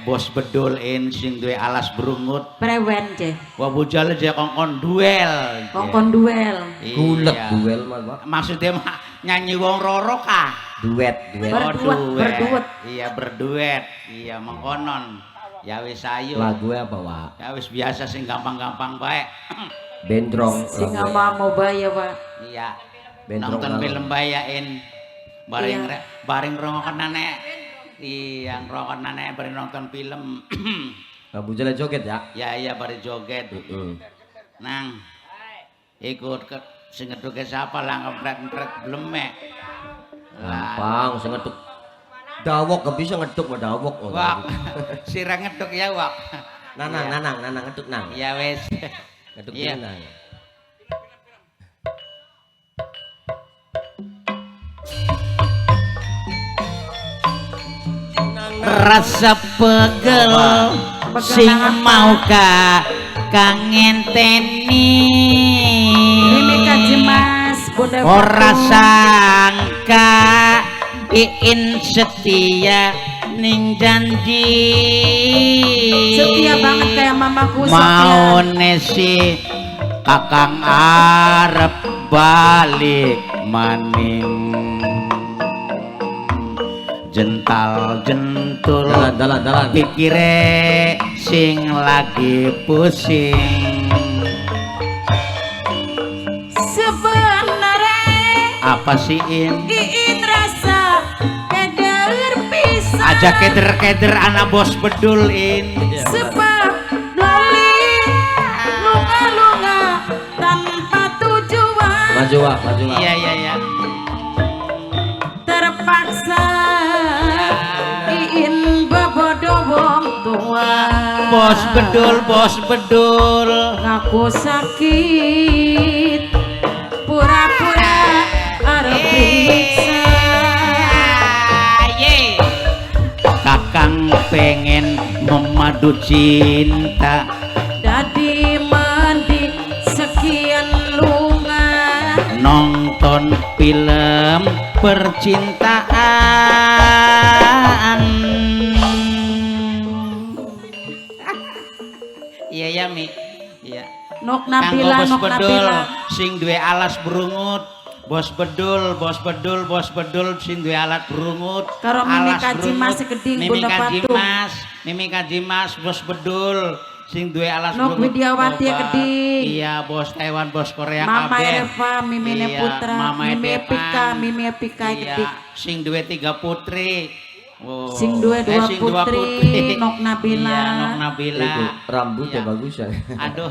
bos bedul sing duwe alas brungut prewen je wa bujal je kongkon duel gulek duel mah maksudnya nyanyi wong roro kah berduet iya berduet iya mengkonon ya wis ayo lagu apa Wak? Ya wis biasa sing gampang-gampang bae Bendrong sing mau bayar Pak iya Bendrong nonton film bayain bareng iya. bareng rongokenane iya rongokenane bareng nonton film Kamu jalan joget ya? ya iya bareng joget nang ikut ke sing ngeduke siapa lah ngepret belum gampang sing ngeduk dawok gak bisa ngeduk mah dawok wak sirang ngeduk ya wak nanang ngeduk nang ya wes ngeduk iya. nang rasa pegel sing mau ka kangenteni ini kaji mas bunda ora sangka iin setia ning janji setia banget kayak mamaku mau nesi kakang arep balik maning jental jentul dalan pikire sing lagi pusing sebenarnya apa sih iin rasa keder pisah aja keder anak bos bedulin sebab loli lunga-lunga tanpa tujuan maju Wak iya terpaksa iin bebodo wong tua bos bedul ngaku sakit pura-pura arep periksa kakang pengen memadu cinta dadi mandi sekian lunga nonton film percintaan iya ya Mi iya nok kanggo Nabila bos bedul sing duwe alas brungut bos bedul sing duwe alat brungut karo Mimi alas Kaji brungut, Mas Keding Bunda Patu Mimi Kaji Mas bos bedul sing duwe alas nok brungut Widiawati Loba. Keding iya bos Taiwan bos Korea Mama kabeh Eva Mimine Iya, Putra Mama Mimi Edepan. Epika iya Keding sing duwe 3 putri oh. sing dua sing dua putri Nok Nabila iya Nok Nabila itu rambutnya Iya. bagus ya aduh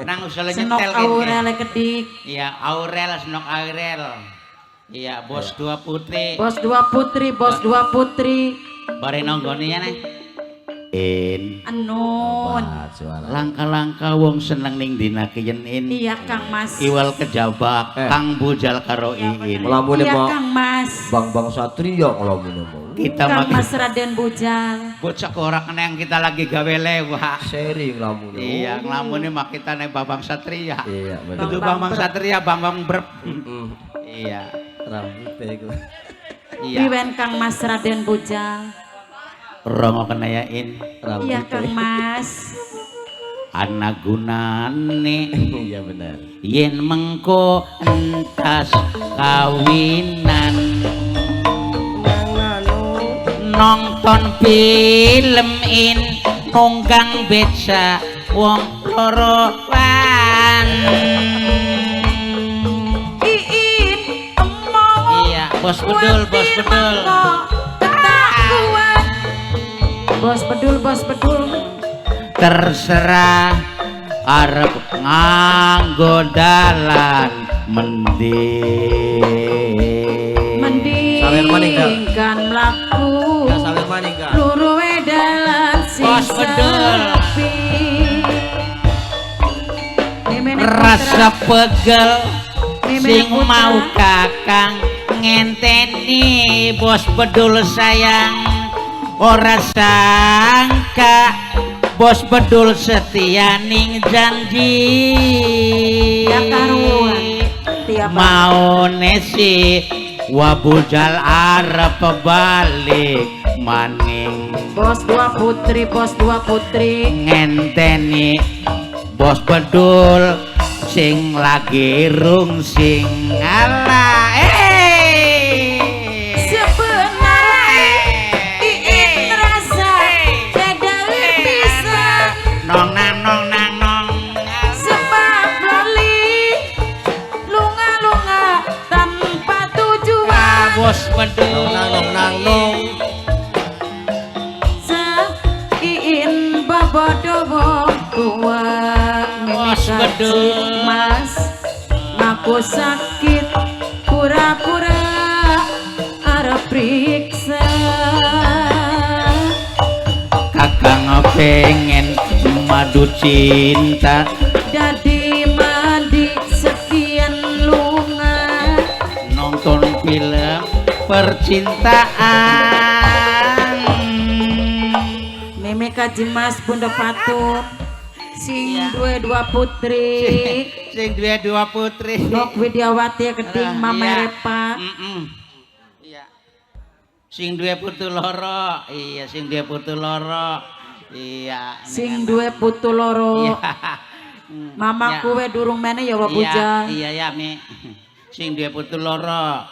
nang usulnya Senok nyetel Aurel Kedik iya Aurel Senok Aurel iya bos 2 putri bos dua putri bare nonggone ya nih Anun suara langka-langka wong seneng ning dina keyenin iya Kang Mas iwal kejabak kang bujal karo iin ngelamun iya mau Kang Mas bang satria ngelamun mau kita Kang makin Mas Raden Bujal bocah orang yang kita lagi gawe lewat seri ngelamun iya ngelamunnya mak kita nih Babang Satria iya bener itu Babang Satria Bambang Brep iya rambutnya itu iya Piwen Kang Mas Raden Bujal rongo kenayain iya Kang Mas anak gunane iya benar yen mengko entas kawinan nonton film nunggang beca wong loroan iin emong iya bos bedul bos bedul terserah arep nganggo dalan Sawer maning, Kak. kan mlaku nggak sawer maning Kak luruwe dalan sing Bos bedul. sepi Mimine rasa pegel Mimine sing Putra. mau kakang ngenteni bos bedul sayang ora sangka bos bedul setia ning janji Ya karuan tiap mau nesi wabujal arep balik maning bos dua putri ngenteni bos bedul sing lagi rungsing ala sebenarnya iin rasa kedawir pisan nong nang sebab loli lunga tanpa tujuan bos bedul nong iin babodowo tua Bos bedul. mas ngaku sakit pura-pura arep periksa kakang pengen madu cinta dadi mandi sekian lunga nonton film percintaan meme kaji mas bunda patu sing dua putri sing dua putri Nok Widiawati Keding Mama Iya. Repa Iya sing dua putu loro iya sing dua putu loro iya sing dua putu loro iya mama Ya. kuwe durung mene ya wabuja iya ya mi sing dua putu loro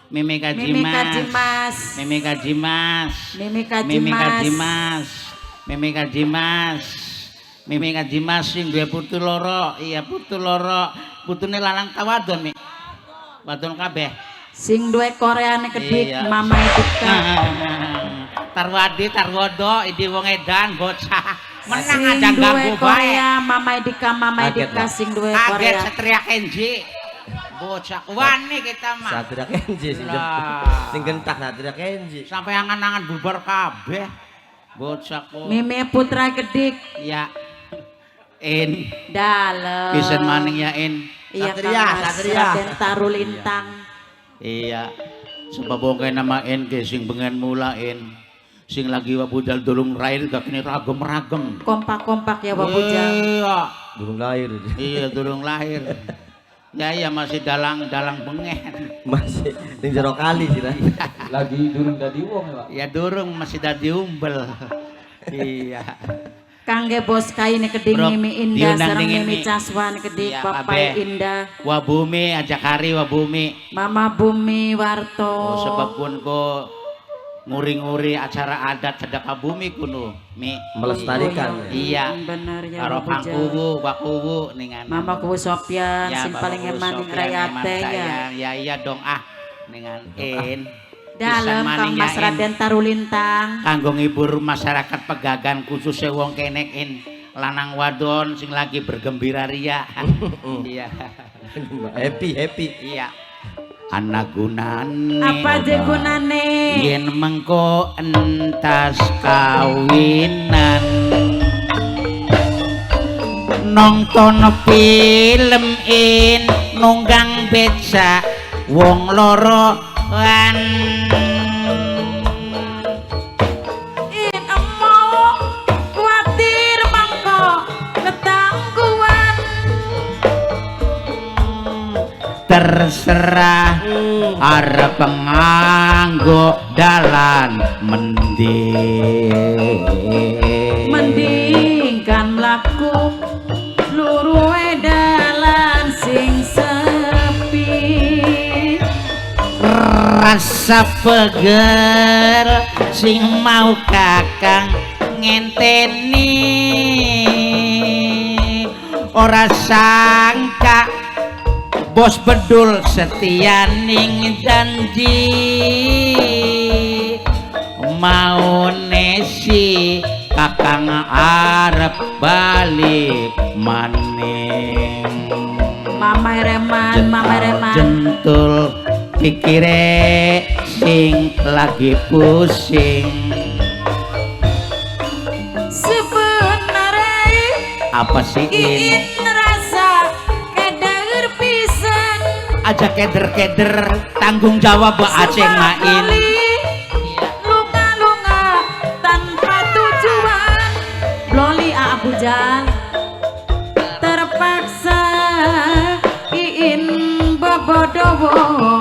Mimi kaji Mimi kaji mas mas Mimi kaji mas Mimi kaji Mimi kaji mas mas Mimi kaji mas Mimi kaji mas sing dua putu loro iya putu loro putune lanang ta wadon mi wadon kabeh sing dua Koreane Kedik Iya. Mama Edika tarwadi tarwodo idi wong edan bocah menang sing aja dua ganggu bae Korea Mama Edika Kaget, Pak. sing dua kaget Korea Satria Kenji bocah wani kita mah Satria Kenji Lah. sing gentak Satria Kenji. sampai angan-angan bubar kabeh bocah kok Mimi Putra Kedik ya in dalem bisa maning ya in iya Satria, Kang Mas Satria. Raden Tarulintang iya sebab wong kaya nama in ke sing bengen mulain sing lagi wabudal dulung rail gak kini ragem-ragem kompak-kompak ya wabuja iya Durung lahir. iya durung lahir ya iya masih dalang bengen Masih ning jero kali sih lah. lagi durung dadi wong ya Pak. ya durung masih dadi umbel iya Kangge bos kaine Keding Bro, Mimi Indah diundang sareng dingin, Mimi Mi. Caswan Kedik Iya, Papai kabeh. Indah wabumi ajak hari wabumi Mama Bumi Warto oh, sebab pun ko nguri-nguri acara adat sedekah bumi kuno mi Melestarikan. iya bener ya karo wabuja pangkuwu wakuwu ningan Mama Kuwu Sopyan ya, sing paling eman ning rayate ya ya iya dong ningan in dalem Kang Mas Raden Tarulintang kanggo ngibur masyarakat Pegagan khususnya wong kenekin lanang wadon sing lagi bergembira ria iya Happy. iya anak gunane apa je gunane yen mengko entas kawinan nonton film in nunggang beca wong loroan in emo kuatir mangko ketangguhan terserah arep nganggo dalan mending kan mlaku luruhe dalan sing sepi rasa peger sing mau kakang ngenteni ora sangka bos bedul setia ning janji mau nesi kakang arep balik maning Mama Reman jentul pikire sing lagi pusing sebenarnya apa sih in iin rasa kedager pisan aja keder-keder tanggung jawab buat aceng main lunga-lunga tanpa tujuan Loli Abuja terpaksa iin bobodowo